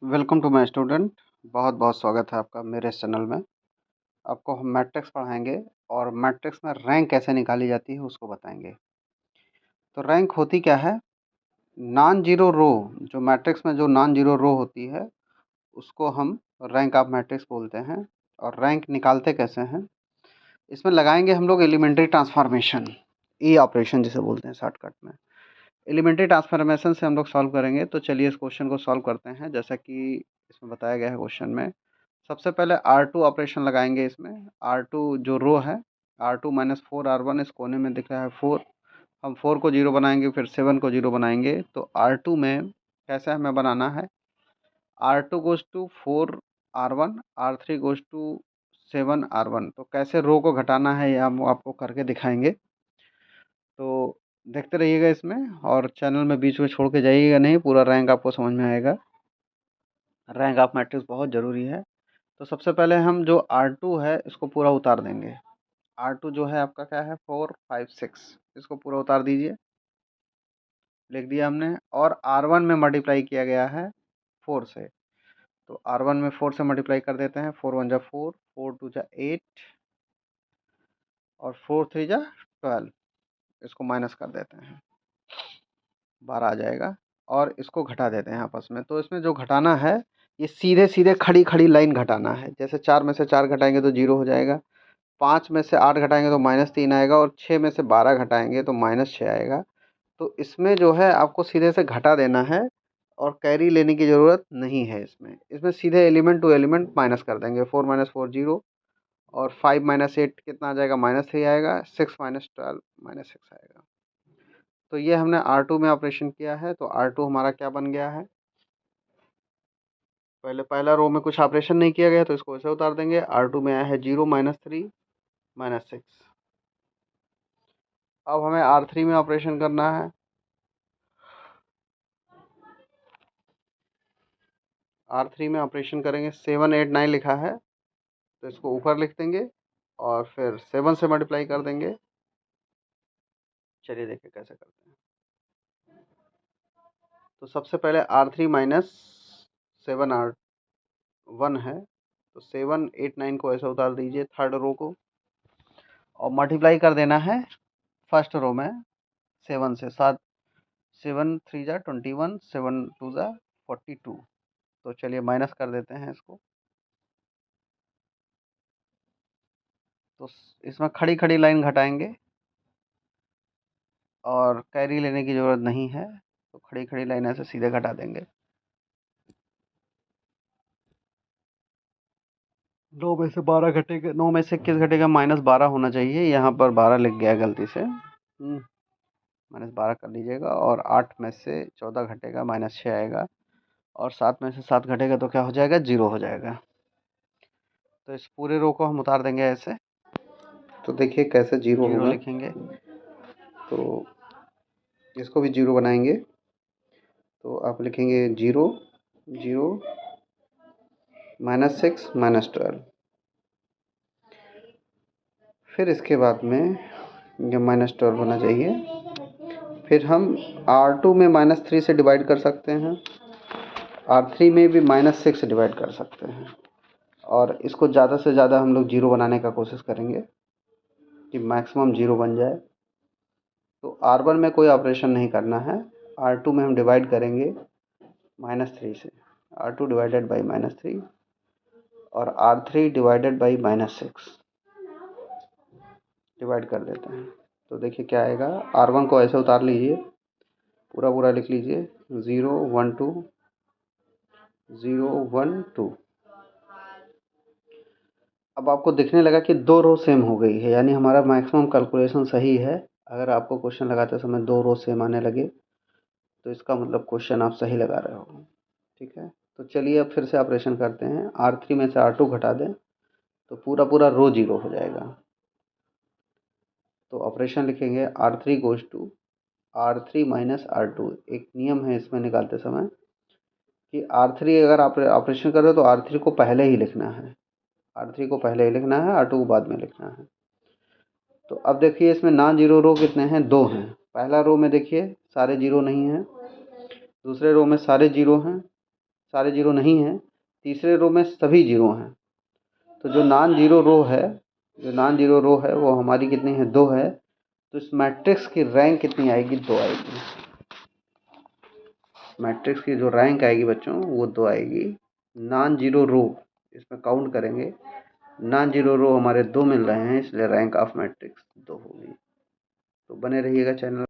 Welcome to my student. बहुत बहुत स्वागत है आपका मेरे इस चैनल में। आपको हम मैट्रिक्स पढ़ाएंगे और मैट्रिक्स में रैंक कैसे निकाली जाती है उसको बताएंगे। तो रैंक होती क्या है? नॉन जीरो रो, जो मैट्रिक्स में जो नॉन जीरो रो होती है उसको हम रैंक ऑफ मैट्रिक्स बोलते हैं। और रैंक निकालते कैसे हैं? इसमें लगाएंगे हम लोग एलिमेंट्री ट्रांसफॉर्मेशन, ई ऑपरेशन जिसे बोलते हैं शॉर्टकट में। एलिमेंट्री ट्रांसफॉर्मेशन से हम लोग सॉल्व करेंगे। तो चलिए इस क्वेश्चन को सॉल्व करते हैं जैसा कि इसमें बताया गया है क्वेश्चन में। सबसे पहले R2 ऑपरेशन लगाएंगे इसमें। R2 जो रो है, R2 माइनस 4R1, इस कोने में दिख रहा है 4। हम 4 को 0 बनाएंगे, फिर 7 को 0 बनाएंगे। तो R2 में कैसे हमें बनाना है? R2 goes to 4R1, R3 goes to 7R1। तो कैसे रो को घटाना है ये हम आपको करके दिखाएंगे। तो देखते रहिएगा इसमें, और चैनल में बीच में छोड़ के जाइएगा नहीं, पूरा रैंक आपको समझ में आएगा। रैंक ऑफ मैट्रिक्स बहुत ज़रूरी है। तो सबसे पहले हम जो R2 है इसको पूरा उतार देंगे। R2 जो है आपका क्या है? 4 5 6, इसको पूरा उतार दीजिए। लिख दिया हमने। और R1 में मल्टीप्लाई किया गया है 4 से। तो R1 में 4 से मल्टीप्लाई कर देते हैं। 4 1 जा 4, 4 2 जा 8 और 4 3 जा 12। इसको माइनस कर देते हैं, 12 आ जाएगा। और इसको घटा देते हैं आपस में। तो इसमें जो घटाना है ये सीधे सीधे खड़ी खड़ी लाइन घटाना है। जैसे 4 में से 4 घटाएंगे तो 0 हो जाएगा, 5 में से 8 घटाएंगे तो -3 आएगा, और 6 में से 12 घटाएंगे तो -6 आएगा। तो इसमें जो है आपको सीधे से घटा देना है और कैरी लेने की ज़रूरत नहीं है। इसमें इसमें सीधे एलिमेंट टू एलिमेंट माइनस कर देंगे। 4 माइनस 4 0, और 5 माइनस 8 कितना आ जाएगा? -3 आएगा। 6 माइनस 12 -6 आएगा। तो ये हमने R2 में ऑपरेशन किया है। तो R2 हमारा क्या बन गया है? पहले पहला रो में कुछ ऑपरेशन नहीं किया गया तो इसको ऐसे उतार देंगे। R2 में आया है 0 -3 -6। अब हमें R3 में ऑपरेशन करना है। R3 में ऑपरेशन करेंगे। 7 8 9 लिखा है तो इसको ऊपर लिख देंगे और फिर 7 से मल्टीप्लाई कर देंगे। चलिए देखिए कैसे करते हैं। तो सबसे पहले R3 माइनस 7R1 है, तो 7 8 9 को ऐसे उतार दीजिए थर्ड रो को, और मल्टीप्लाई कर देना है फर्स्ट रो में 7 से। 7 3 जा 21, 7 2 जा 42। तो चलिए माइनस कर देते हैं इसको। तो इसमें खड़ी खड़ी लाइन घटाएंगे और कैरी लेने की ज़रूरत नहीं है। तो खड़ी खड़ी लाइन ऐसे सीधे घटा देंगे। 9 में से 12 घटेगा, 9 में से 21 घटेगा, -12 होना चाहिए। यहाँ पर 12 लिख गया गलती से, -12 कर लीजिएगा। और 8 में से 14 घटेगा, -6 आएगा। और 7 में से 7 घटेगा तो क्या हो जाएगा? 0 हो जाएगा। तो इस पूरे रो को हम उतार देंगे ऐसे। तो देखिए कैसे 0 होगा। लिखेंगे तो इसको भी 0 बनाएंगे। तो आप लिखेंगे 0 0 -6 -12। फिर इसके बाद में ये -12 होना चाहिए। फिर हम R2 में -3 से डिवाइड कर सकते हैं, R3 में भी -6 से डिवाइड कर सकते हैं। और इसको ज़्यादा से ज़्यादा हम लोग 0 बनाने का कोशिश करेंगे कि मैक्सिमम 0 बन जाए। तो R1 में कोई ऑपरेशन नहीं करना है। R2 में हम डिवाइड करेंगे -3 से। R2 डिवाइडेड बाई -3 और R3 डिवाइडेड बाई -6 डिवाइड कर देते हैं। तो देखिए क्या आएगा। R1 को ऐसे उतार लीजिए, पूरा पूरा लिख लीजिए। 0 1 2 0 1 2। अब आपको दिखने लगा कि 2 रो सेम हो गई है, यानी हमारा मैक्सिमम कैलकुलेशन सही है। अगर आपको क्वेश्चन लगाते समय 2 रो सेम आने लगे तो इसका मतलब क्वेश्चन आप सही लगा रहे हो। ठीक है, तो चलिए अब फिर से ऑपरेशन करते हैं। R3 में से R2 घटा दें तो पूरा पूरा रो 0 हो जाएगा। तो ऑपरेशन लिखेंगे R3 goes to R3 minus R2। एक नियम है इसमें निकालते समय कि R3 अगर आप ऑपरेशन कर रहे हो तो R3 को पहले ही लिखना है। R3 को पहले ही लिखना है, R2 को बाद में लिखना है। तो अब देखिए इसमें नॉन जीरो रो कितने हैं? 2 हैं। पहला रो में देखिए सारे 0 नहीं हैं, दूसरे रो में सारे 0 हैं, सारे जीरो नहीं हैं, तीसरे रो में सभी जीरो हैं। तो जो नॉन जीरो रो है वो हमारी कितनी है, 2 है। तो इस मैट्रिक्स की रैंक कितनी आएगी, 2 आएगी। मैट्रिक्स की जो रैंक आएगी बच्चों वो 2 आएगी। नॉन जीरो रो इसमें काउंट करेंगे, नॉन जीरो रो हमारे 2 मिल रहे हैं, इसलिए रैंक ऑफ मैट्रिक्स 2 होगी। तो बने रहिएगा चैनल।